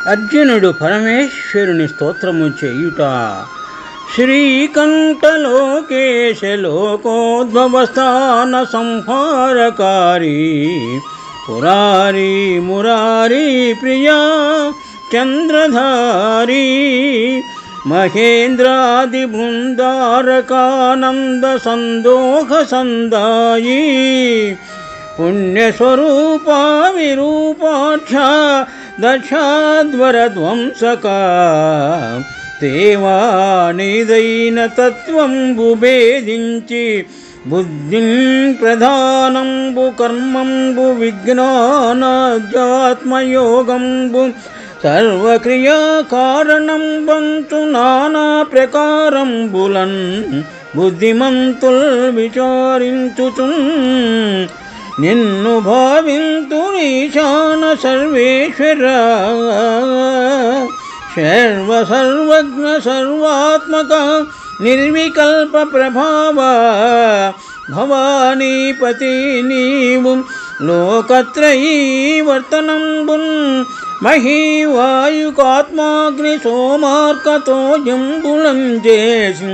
అర్జునుడు పరమేశ్వరుని స్తోత్రము చేయుట. శ్రీకంఠలోకేశ లోకోద్భవస్థాన సంహారకారి పురారి మురారి ప్రియా చంద్రధారి మహేంద్రాది బృందారకానంద సందోహ సందాయి పుణ్యస్వరూపా విరూపాక్ష దశాధ్వరధ్వంసక తేవానిదైన తత్వంబు భేదించి బుద్ధిం ప్రధానంబు కర్మంబు విజ్ఞానాధ్యాత్మయోగంబు సర్వక్రియా కారణం బంతు నానా ప్రకారంబులన్ బుద్ధిమంతుల్ విచారించుచున్ నిన్ను భావింతు ఈశాన సర్వేశ్వర సర్వసర్వజ్ఞ సర్వాత్మక నిర్వికల్ప ప్రభావ భవానీపతి నీవు లోకత్రయీ వర్తనంబున్ మహీవాయుకాత్మాగ్ని సోమార్కతో జంబులంజేసి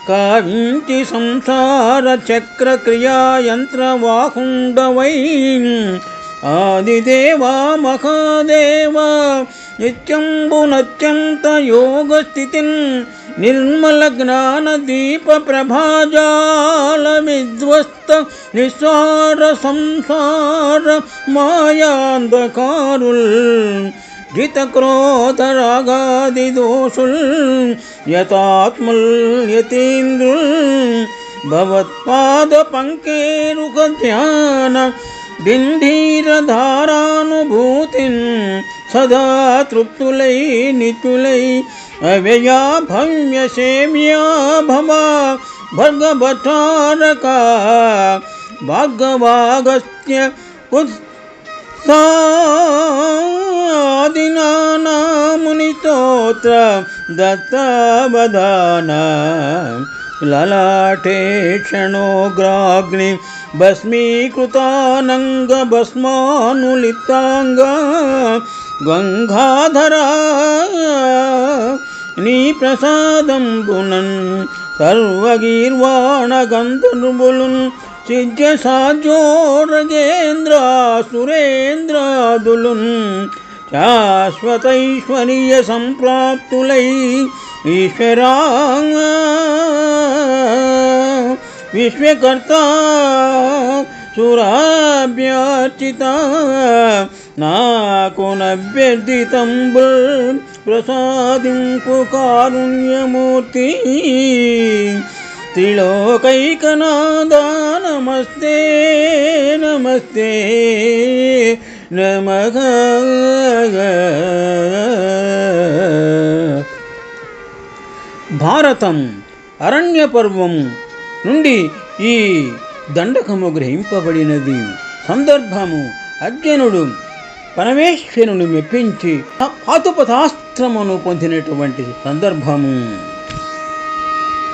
కావించి సంసార చక్ర క్రియాయంత్రవాహుండవై ఆదిదేవా మహాదేవా నిత్యంబునత్యంత యోగస్థితిన్ నిర్మల జ్ఞాన దీప ప్రభాజాల విధ్వస్త నిస్సార సంసార మాయాంధకారుల్ జిత క్రోధ రాగాది దోషుల్ యతాత్ముల్ యతీంద్రుల్ భవత్పాద పంకేరుక ధ్యాన దింధీర ధారానుభూతిన్ సదా తృప్తులై నిత్యులై అవ్యయా భవ్య సేమ్యా భవ భర్గభటారక భార్గవాగస్త్య ఉత్సాదినాముని స్తోత్ర దత్తావధాన లలాటే క్షణోగ్రాగ్ని భస్మీకృతానంగ భస్మానులిప్తాంగ గంగాధరా నీ ప్రసాదంబునన్ సర్వగీర్వాణ గంధర్వులున్ సిద్ధ సాధ్యోరగేంద్ర సురేంద్రాదులున్ శాశ్వతైశ్వర్య సంప్రాప్తులై ఈశ్వరాంగ విశ్వకర్త సురాభ్యర్చిత నాకు నభ్యర్థితంబుల్ ప్రసాదింపు కారుణ్యమూర్తి త్రిలోకైకనాథ నమస్తే నమస్తే నమః. భారతం అరణ్య పర్వం నుండి ఈ దండకము గ్రహింపబడినది. సందర్భము అర్జునుడు పరమేశ్వరుని మెప్పించి పాతుపతాస్త్రమును పొందినటువంటి సందర్భము.